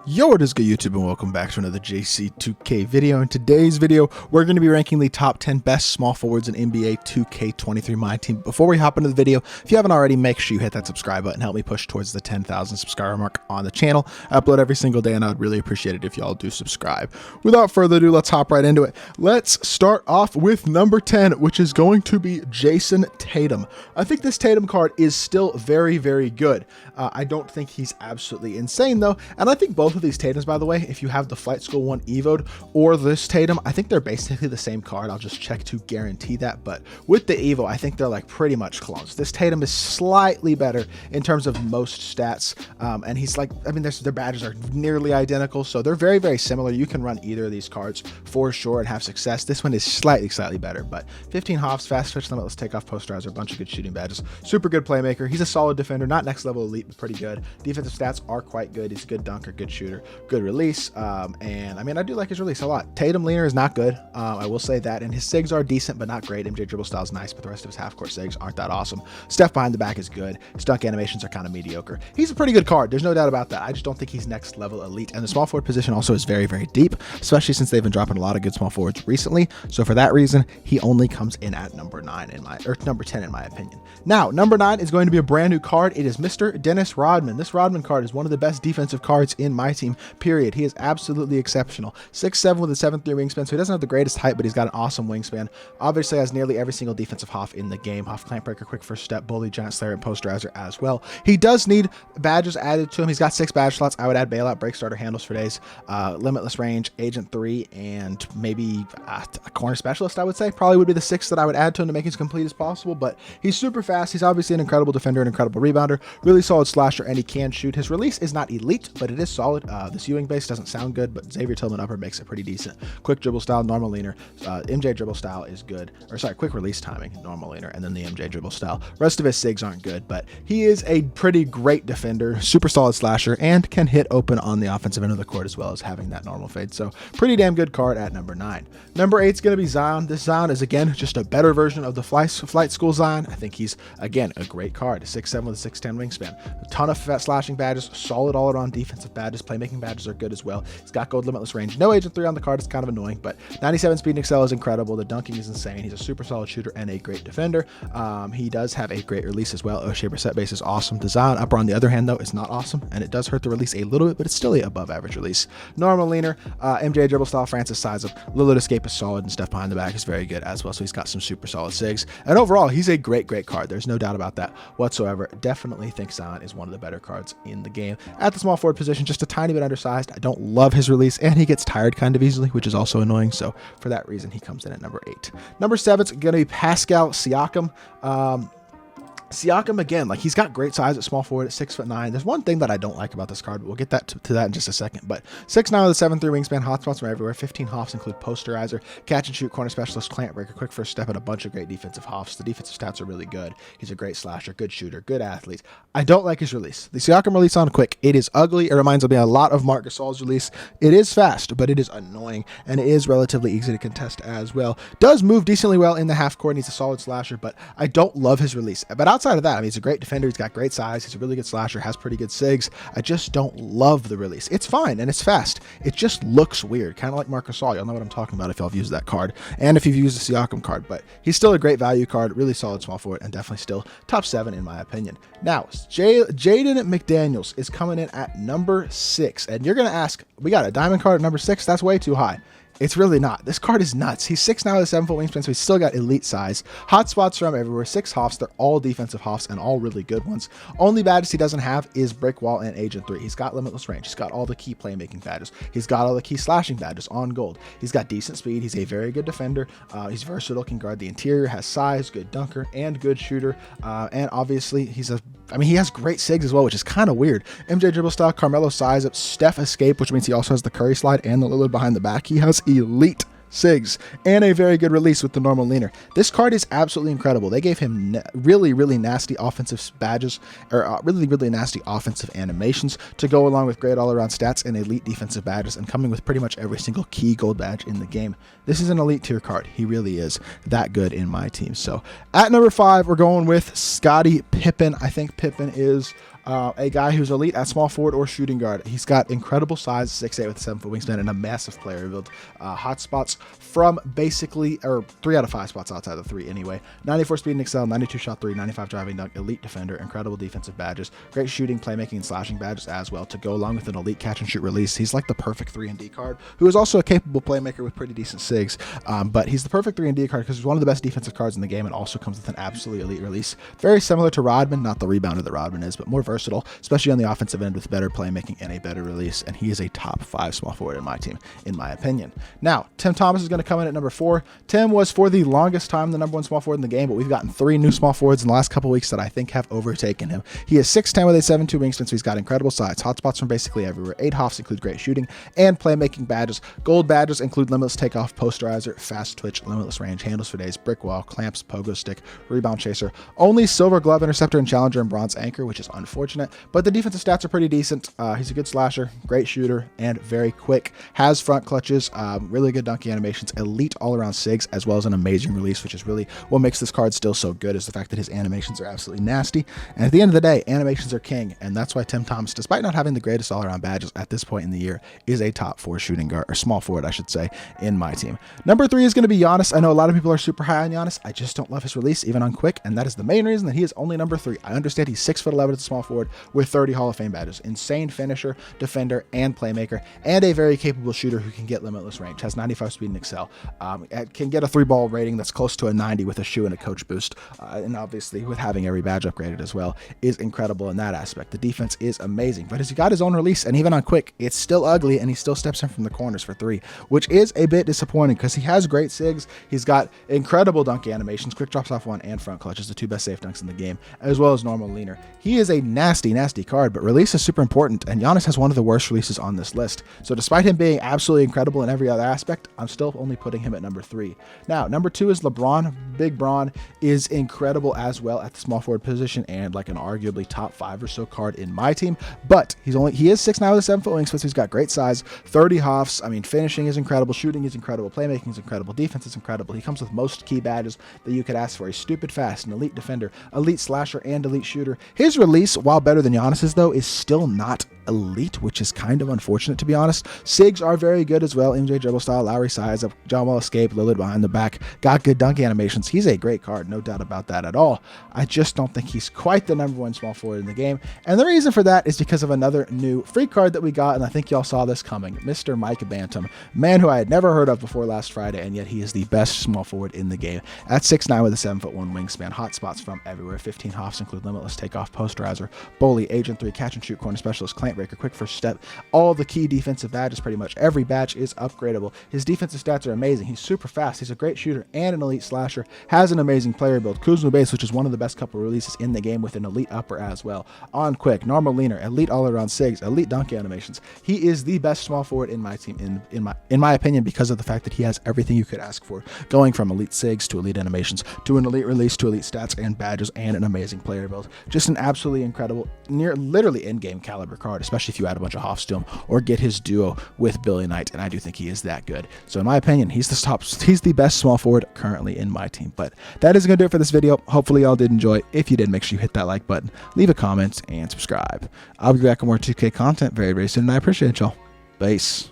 Yo, what is good YouTube, and welcome back to another JC2K video. In today's video, we're going to be ranking the top 10 best small forwards in NBA 2K23 MyTEAM. Before we hop into the video, if you haven't already, make sure you hit that subscribe button, help me push towards the 10,000 subscriber mark on the channel. I upload every single day, and I'd really appreciate it if y'all do subscribe. Without further ado, let's hop right into it. Let's start off with number 10, which is going to be Jason Tatum. I think this Tatum card is still very, very good. I don't think he's absolutely insane though, and I think both of these Tatums, by the way, if you have the Flight School 1 Evo'd or this Tatum, I think they're basically the same card. I'll just check to guarantee that, but with the Evo, I think they're like pretty much clones. This Tatum is slightly better in terms of most stats, and he's like, I mean, their badges are nearly identical, so they're very, very similar. You can run either of these cards for sure and have success. This one is slightly better, but 15 hops, fast switch limit, let's take off posterizer, a bunch of good shooting badges, super good playmaker. He's a solid defender, not next level elite, but pretty good. Defensive stats are quite good. He's a good dunker, good shooter, good release, and I mean, I do like his release a lot. Tatum leaner is not good, I will say that, and his sigs are decent but not great. MJ dribble style is nice, but the rest of his half-court sigs aren't that awesome. Steph behind the back is good. His dunk animations are kind of mediocre. He's a pretty good card, there's no doubt about that. I just don't think he's next level elite, and the small forward position also is very, very deep, especially since they've been dropping a lot of good small forwards recently. So for that reason, he only comes in at number 10 in my opinion. Now, number 9 is going to be a brand new card. It is Mr. Dennis Rodman. This Rodman card is one of the best defensive cards in my team, period. He is absolutely exceptional. 6'7" with a 7'3" wingspan, so he doesn't have the greatest height, but he's got an awesome wingspan. Obviously has nearly every single defensive hoff in the game. Hoff, clamp breaker, quick first step, bully, giant slayer, and posterizer as well. He does need badges added to him. He's got 6 badge slots. I would add bailout, break starter, handles for days, limitless range, agent 3, and maybe a corner specialist, I would say. Probably would be the 6 that I would add to him to make it as complete as possible, but he's super fast. He's obviously an incredible defender, an incredible rebounder, really solid slasher, and he can shoot. His release is not elite, but it is solid. This Ewing base doesn't sound good, but Xavier Tillman upper makes it pretty decent. Quick dribble style, normal leaner. MJ dribble style is good, or sorry, quick release timing, normal leaner, and then the MJ dribble style. Rest of his sigs aren't good, but he is a pretty great defender, super solid slasher, and can hit open on the offensive end of the court as well as having that normal fade. So pretty damn good card at number 9. Number 8 is going to be Zion. This Zion is again just a better version of the Flight School Zion. I think he's again a great card. 6'7" with a 6'10" wingspan. A ton of fat slashing badges, solid all around defensive badges, playmaking badges are good as well. He's got gold limitless range. No agent 3 on the card. It's kind of annoying, but 97 speed and excel is incredible. The dunking is insane. He's a super solid shooter and a great defender. He does have a great release as well. O'Shea set base is awesome. The Zion upper, on the other hand, though, is not awesome, and it does hurt the release a little bit, but it's still a above average release. Normal leaner, MJ dribble style, Francis size up. Lillard escape is solid, and stuff behind the back is very good as well. So he's got some super solid sigs, and overall, he's a great card. There's no doubt about that whatsoever. Definitely think Zion is one of the better cards in the game. At the small forward position, just a tiny bit undersized. I don't love his release, and he gets tired kind of easily, which is also annoying. So for that reason, he comes in at number 8. Number 7 is going to be Pascal Siakam. Siakam, again, like, he's got great size at small forward at 6'9". There's one thing that I don't like about this card, but we'll get that to that in just a second. But 6'9" with a 7'3" wingspan, hotspots from everywhere. 15 hoffs include posterizer, catch and shoot, corner specialist, clamp breaker, quick first step, and a bunch of great defensive hoffs. The defensive stats are really good. He's a great slasher, good shooter, good athlete. I don't like his release. The Siakam release on quick, it is ugly. It reminds me a lot of Marc Gasol's release. It is fast, but it is annoying, and it is relatively easy to contest as well. Does move decently well in the half court, and he's a solid slasher, but I don't love his release. But outside of that, I mean, he's a great defender. He's got great size. He's a really good slasher, has pretty good sigs. I just don't love the release. It's fine, and it's fast. It just looks weird, kind of like Marc Gasol. You'll know what I'm talking about if y'all have used that card, and if you've used the Siakam card, but he's still a great value card, really solid small forward, and definitely still top 7 in my opinion. Now, Jaden McDaniels is coming in at number 6, and you're going to ask, we got a diamond card at number 6? That's way too high. It's really not. This card is nuts. He's 6'9" with a 7-foot wingspan, so he's still got elite size. Hot spots from everywhere. 6 hoffs. They're all defensive hoffs and all really good ones. Only badges he doesn't have is Brick Wall and Agent 3. He's got limitless range. He's got all the key playmaking badges. He's got all the key slashing badges on gold. He's got decent speed. He's a very good defender. He's versatile, can guard the interior, has size, good dunker, and good shooter. And obviously, he has great sigs as well, which is kind of weird. MJ dribble style, Carmelo size up, Steph escape, which means he also has the Curry slide and the Lillard behind the back. He has elite sigs and a very good release with the normal leaner. This card is absolutely incredible. They gave him really nasty offensive badges, or really nasty offensive animations to go along with great all-around stats and elite defensive badges, and coming with pretty much every single key gold badge in the game. This is an elite tier card. He really is that good in my team. So at number 5, we're going with Scottie Pippen. I think Pippen is A guy who's elite at small forward or shooting guard. He's got incredible size, 6'8" with a 7-foot wingspan, and a massive player build. Hot spots from basically, or 3 out of 5 spots outside the 3 anyway. 94 speed and excel, 92 shot 3, 95 driving dunk, elite defender, incredible defensive badges, great shooting, playmaking, and slashing badges as well to go along with an elite catch and shoot release. He's like the perfect 3-and-D card, who is also a capable playmaker with pretty decent sigs, but he's the perfect 3-and-D card because he's one of the best defensive cards in the game and also comes with an absolutely elite release. Very similar to Rodman, not the rebounder that Rodman is, but more versatile, especially on the offensive end with better playmaking and a better release, and he is a top 5 small forward in my team, in my opinion. Now, Tim Thomas is going to come in at number 4. Tim was for the longest time the number 1 small forward in the game, but we've gotten 3 new small forwards in the last couple weeks that I think have overtaken him. He is 6'10" with a 7'2" wingspan, so he's got incredible size. Hotspots from basically everywhere. 8 hoffs include great shooting and playmaking badges. Gold badges include limitless takeoff, posterizer, fast twitch, limitless range, handles for days, brick wall, clamps, pogo stick, rebound chaser. Only silver glove interceptor and challenger and bronze anchor, which is unfortunate, but the defensive stats are pretty decent. He's a good slasher, great shooter, and very quick. Has front clutches, really good dunking animations, elite all-around sigs, as well as an amazing release, which is really what makes this card still so good, is the fact that his animations are absolutely nasty. And at the end of the day, animations are king, and that's why Tim Thomas, despite not having the greatest all-around badges at this point in the year, is a top 4 shooting guard, or small forward, I should say, in my team. Number 3 is going to be Giannis. I know a lot of people are super high on Giannis. I just don't love his release, even on quick, and that is the main reason that he is only number 3. I understand he's 6'11" as a small forward with 30 Hall of Fame badges. Insane finisher, defender, and playmaker, and a very capable shooter who can get limitless range. Has 95 speed and excel. Can get a 3-ball rating that's close to a 90 with a shoe and a coach boost, and obviously with having every badge upgraded as well is incredible in that aspect. The defense is amazing, but he's got his own release, and even on quick, it's still ugly, and he still steps in from the corners for 3, which is a bit disappointing because he has great sigs. He's got incredible dunk animations, quick drops off 1 and front clutches, the 2 best safe dunks in the game, as well as normal leaner. He is a nasty card, but release is super important, and Giannis has one of the worst releases on this list. So despite him being absolutely incredible in every other aspect, I'm still only putting him at number 3. Now, number 2 is LeBron. Big Bron is incredible as well at the small forward position and like an arguably top 5 or so card in my team, but he is 6'9" with a 7-foot wingspan, so he's got great size, 30 hoffs. I mean, finishing is incredible, shooting is incredible, playmaking is incredible, defense is incredible. He comes with most key badges that you could ask for. He's stupid fast, an elite defender, elite slasher, and elite shooter. His release, while better than Giannis's though, is still not elite, which is kind of unfortunate, to be honest. Sigs are very good as well. MJ dribble style, Lowry size, John Wall escape, Lillard behind the back, got good dunk animations. He's a great card, no doubt about that at all. I just don't think he's quite the number 1 small forward in the game, and the reason for that is because of another new free card that we got, and I think y'all saw this coming. Mr. Mike Bantam, man who I had never heard of before last Friday, and yet he is the best small forward in the game. At 6'9" with a 7'1" wingspan, hot spots from everywhere. 15 hoffs include limitless takeoff, posterizer, bully, agent 3, catch and shoot, corner specialist, clamp breaker, quick first step. All the key defensive badges, pretty much every badge is upgradable. His defensive stats are amazing. He's super fast. He's a great shooter and an elite slasher. Has an amazing player build. Kuzma base, which is one of the best couple releases in the game with an elite upper as well. On quick, normal leaner, elite all-around sigs, elite dunk animations. He is the best small forward in my team, in my opinion, because of the fact that he has everything you could ask for, going from elite sigs to elite animations to an elite release to elite stats and badges and an amazing player build. Just an absolutely incredible, near literally in-game caliber card, especially if you add a bunch of hoffs to him or get his duo with Billy Knight, and I do think he is that good. So in my opinion, he's the best small forward currently in my team. But that is going to do it for this video. Hopefully y'all did enjoy. If you did, make sure you hit that like button, leave a comment, and subscribe. I'll be back with more 2K content very, very soon, and I appreciate y'all. Peace.